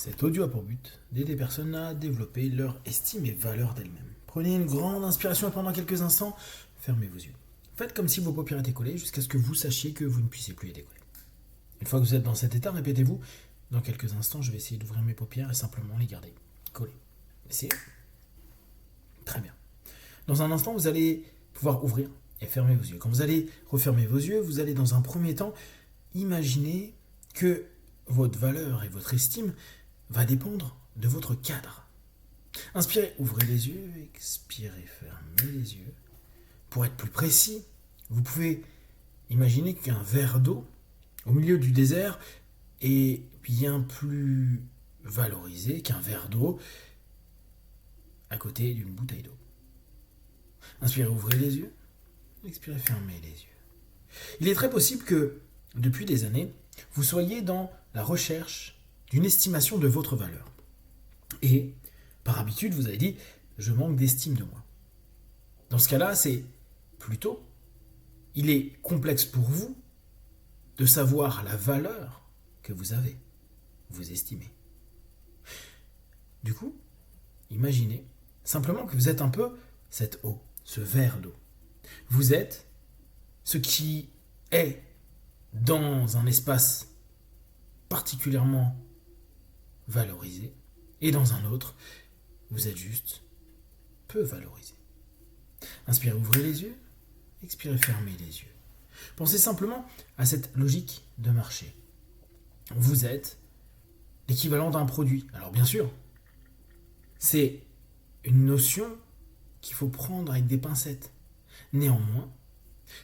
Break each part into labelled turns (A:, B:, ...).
A: Cet audio a pour but d'aider les personnes à développer leur estime et valeur d'elles-mêmes. Prenez une grande inspiration et pendant quelques instants, fermez vos yeux. Faites comme si vos paupières étaient collées jusqu'à ce que vous sachiez que vous ne puissiez plus les décoller. Une fois que vous êtes dans cet état, répétez-vous, dans quelques instants, je vais essayer d'ouvrir mes paupières et simplement les garder collées. Essayez. Très bien. Dans un instant, vous allez pouvoir ouvrir et fermer vos yeux. Quand vous allez refermer vos yeux, vous allez dans un premier temps imaginer que votre valeur et votre estime va dépendre de votre cadre. Inspirez, ouvrez les yeux, expirez, fermez les yeux. Pour être plus précis, vous pouvez imaginer qu'un verre d'eau au milieu du désert est bien plus valorisé qu'un verre d'eau à côté d'une bouteille d'eau. Inspirez, ouvrez les yeux, expirez, fermez les yeux. Il est très possible que, depuis des années, vous soyez dans la recherche d'une estimation de votre valeur. Et, par habitude, vous avez dit « je manque d'estime de moi ». Dans ce cas-là, c'est plutôt, il est complexe pour vous de savoir la valeur que vous avez, vous estimez. Du coup, imaginez simplement que vous êtes un peu cette eau, ce verre d'eau. Vous êtes ce qui est dans un espace particulièrement valorisé, et dans un autre, vous êtes juste peu valorisé. Inspirez, ouvrez les yeux, expirez, fermez les yeux. Pensez simplement à cette logique de marché. Vous êtes l'équivalent d'un produit. Alors bien sûr, c'est une notion qu'il faut prendre avec des pincettes. Néanmoins,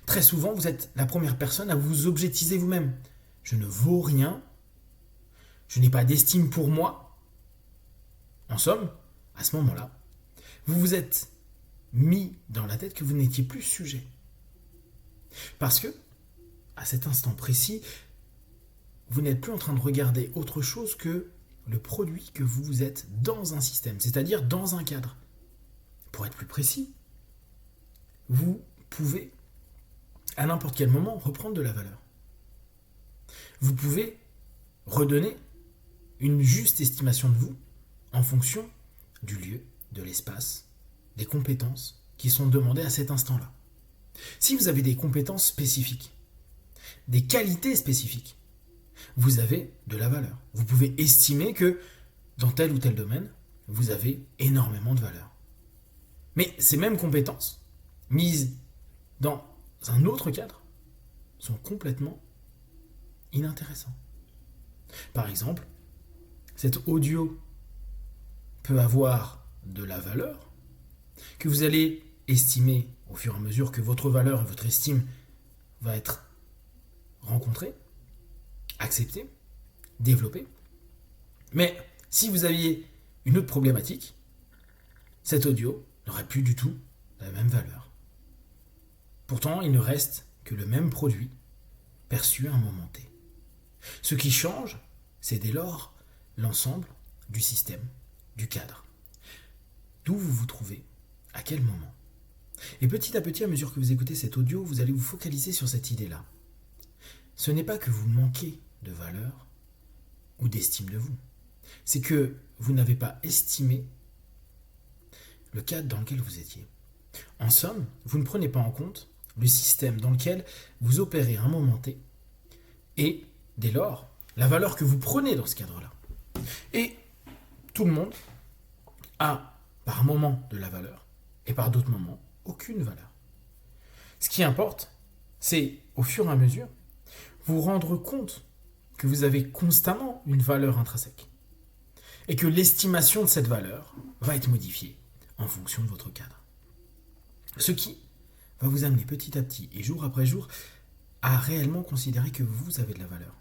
A: très souvent, vous êtes la première personne à vous objectiver vous-même. Je ne vaux rien, je n'ai pas d'estime pour moi. En somme, à ce moment-là, vous vous êtes mis dans la tête que vous n'étiez plus sujet. Parce que, à cet instant précis, vous n'êtes plus en train de regarder autre chose que le produit que vous êtes dans un système, c'est-à-dire dans un cadre. Pour être plus précis, vous pouvez, à n'importe quel moment, reprendre de la valeur. Vous pouvez redonner une juste estimation de vous en fonction du lieu, de l'espace, des compétences qui sont demandées à cet instant-là. Si vous avez des compétences spécifiques, des qualités spécifiques, vous avez de la valeur. Vous pouvez estimer que dans tel ou tel domaine, vous avez énormément de valeur. Mais ces mêmes compétences, mises dans un autre cadre, sont complètement inintéressantes. Par exemple, cet audio peut avoir de la valeur que vous allez estimer au fur et à mesure que votre valeur et votre estime va être rencontrée, acceptée, développée. Mais si vous aviez une autre problématique, cet audio n'aurait plus du tout la même valeur. Pourtant, il ne reste que le même produit perçu à un moment T. Ce qui change, c'est dès lors l'ensemble du système, du cadre. D'où vous vous trouvez, à quel moment. Et petit à petit, à mesure que vous écoutez cet audio, vous allez vous focaliser sur cette idée-là. Ce n'est pas que vous manquez de valeur ou d'estime de vous. C'est que vous n'avez pas estimé le cadre dans lequel vous étiez. En somme, vous ne prenez pas en compte le système dans lequel vous opérez à un moment T et, dès lors, la valeur que vous prenez dans ce cadre-là. Et tout le monde a, par moments, de la valeur et par d'autres moments, aucune valeur. Ce qui importe, c'est, au fur et à mesure, vous rendre compte que vous avez constamment une valeur intrinsèque et que l'estimation de cette valeur va être modifiée en fonction de votre cadre. Ce qui va vous amener petit à petit et jour après jour à réellement considérer que vous avez de la valeur.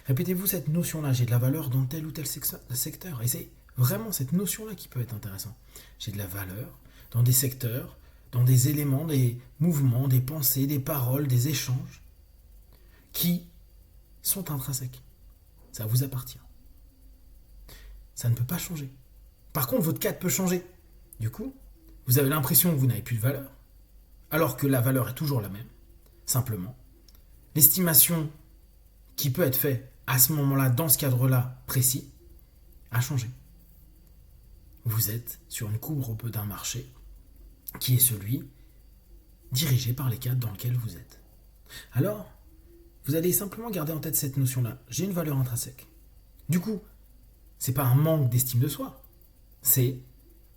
A: Répétez-vous cette notion-là, j'ai de la valeur dans tel ou tel secteur. Et c'est vraiment cette notion-là qui peut être intéressante. J'ai de la valeur dans des secteurs, dans des éléments, des mouvements, des pensées, des paroles, des échanges qui sont intrinsèques. Ça vous appartient. Ça ne peut pas changer. Par contre, votre cadre peut changer. Du coup, vous avez l'impression que vous n'avez plus de valeur, alors que la valeur est toujours la même. Simplement, l'estimation qui peut être faite à ce moment-là, dans ce cadre-là précis, a changé. Vous êtes sur une courbe d'un marché qui est celui dirigé par les cadres dans lesquels vous êtes. Alors, vous allez simplement garder en tête cette notion-là. J'ai une valeur intrinsèque. Du coup, c'est pas un manque d'estime de soi, c'est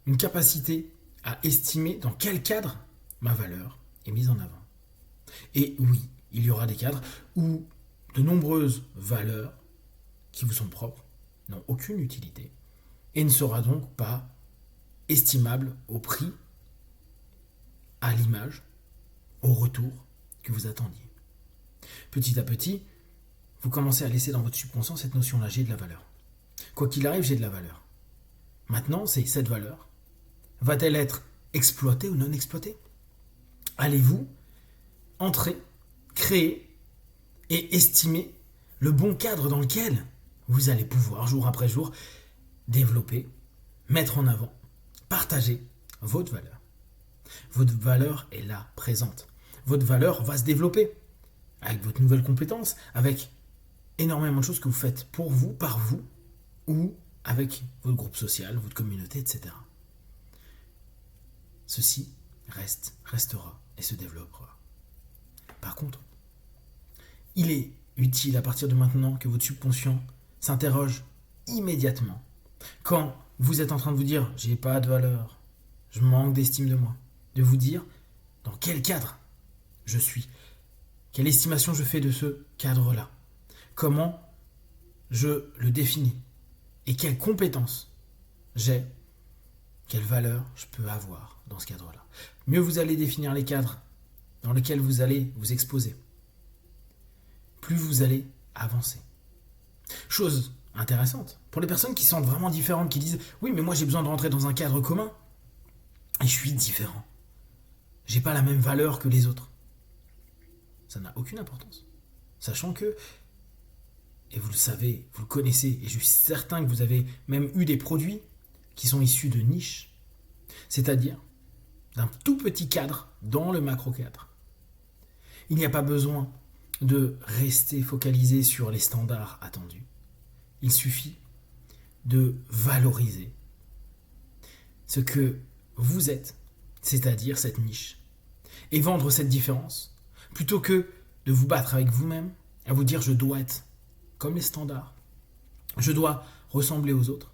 A: une capacité à estimer dans quel cadre ma valeur est mise en avant. Et oui, il y aura des cadres où de nombreuses valeurs qui vous sont propres n'ont aucune utilité et ne sera donc pas estimable au prix, à l'image, au retour que vous attendiez. Petit à petit, vous commencez à laisser dans votre subconscient cette notion-là, j'ai de la valeur. Quoi qu'il arrive, j'ai de la valeur. Maintenant, c'est cette valeur. Va-t-elle être exploitée ou non exploitée ? Allez-vous entrer, créer et estimer le bon cadre dans lequel vous allez pouvoir, jour après jour, développer, mettre en avant, partager votre valeur. Votre valeur est là, présente. Votre valeur va se développer avec votre nouvelle compétence, avec énormément de choses que vous faites pour vous, par vous, ou avec votre groupe social, votre communauté, etc. Ceci restera et se développera. Par contre, il est utile à partir de maintenant que votre subconscient s'interroge immédiatement. Quand vous êtes en train de vous dire « j'ai pas de valeur, je manque d'estime de moi », de vous dire dans quel cadre je suis, quelle estimation je fais de ce cadre-là, comment je le définis et quelles compétences j'ai, quelle valeur je peux avoir dans ce cadre-là. Mieux vous allez définir les cadres dans lesquels vous allez vous exposer, plus vous allez avancer. Chose intéressante, pour les personnes qui sont vraiment différentes, qui disent « oui, mais moi j'ai besoin de rentrer dans un cadre commun, et je suis différent. J'ai pas la même valeur que les autres. » Ça n'a aucune importance. Sachant que, et vous le savez, vous le connaissez, et je suis certain que vous avez même eu des produits qui sont issus de niches, c'est-à-dire d'un tout petit cadre dans le macro-cadre. Il n'y a pas besoin de rester focalisé sur les standards attendus. Il suffit de valoriser ce que vous êtes, c'est-à-dire cette niche, et vendre cette différence, plutôt que de vous battre avec vous-même, à vous dire je dois être comme les standards, je dois ressembler aux autres,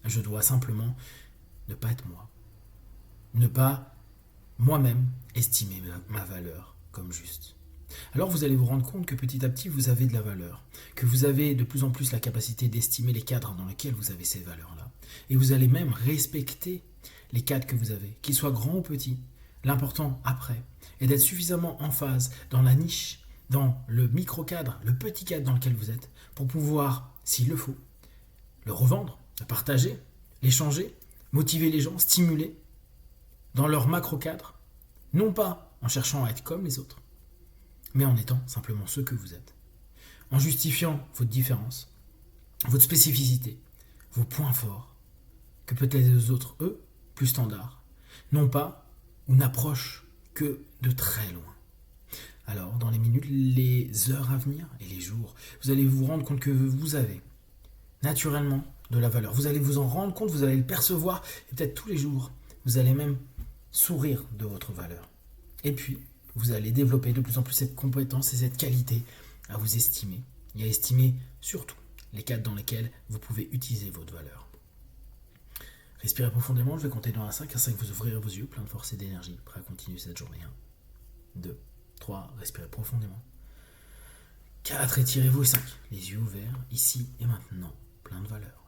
A: je dois simplement ne pas être moi, ne pas moi-même estimer ma valeur comme juste. Alors vous allez vous rendre compte que petit à petit vous avez de la valeur, que vous avez de plus en plus la capacité d'estimer les cadres dans lesquels vous avez ces valeurs-là, et vous allez même respecter les cadres que vous avez, qu'ils soient grands ou petits. L'important après est d'être suffisamment en phase dans la niche, dans le micro-cadre, le petit cadre dans lequel vous êtes, pour pouvoir, s'il le faut, le revendre, le partager, l'échanger, motiver les gens, stimuler dans leur macro-cadre, non pas en cherchant à être comme les autres, mais en étant simplement ceux que vous êtes, en justifiant votre différence, votre spécificité, vos points forts, que peut-être les autres, eux, plus standards, n'ont pas ou n'approchent que de très loin. Alors, dans les minutes, les heures à venir et les jours, vous allez vous rendre compte que vous avez naturellement de la valeur. Vous allez vous en rendre compte, vous allez le percevoir, et peut-être tous les jours, vous allez même sourire de votre valeur. Et puis, vous allez développer de plus en plus cette compétence et cette qualité à vous estimer, et à estimer surtout les cadres dans lesquels vous pouvez utiliser votre valeur. Respirez profondément, je vais compter dans un 5. À 5, vous ouvrirez vos yeux, plein de force et d'énergie, prêt à continuer cette journée. 1, 2, 3, respirez profondément. 4, étirez-vous. Et 5, les yeux ouverts, ici et maintenant, plein de valeur.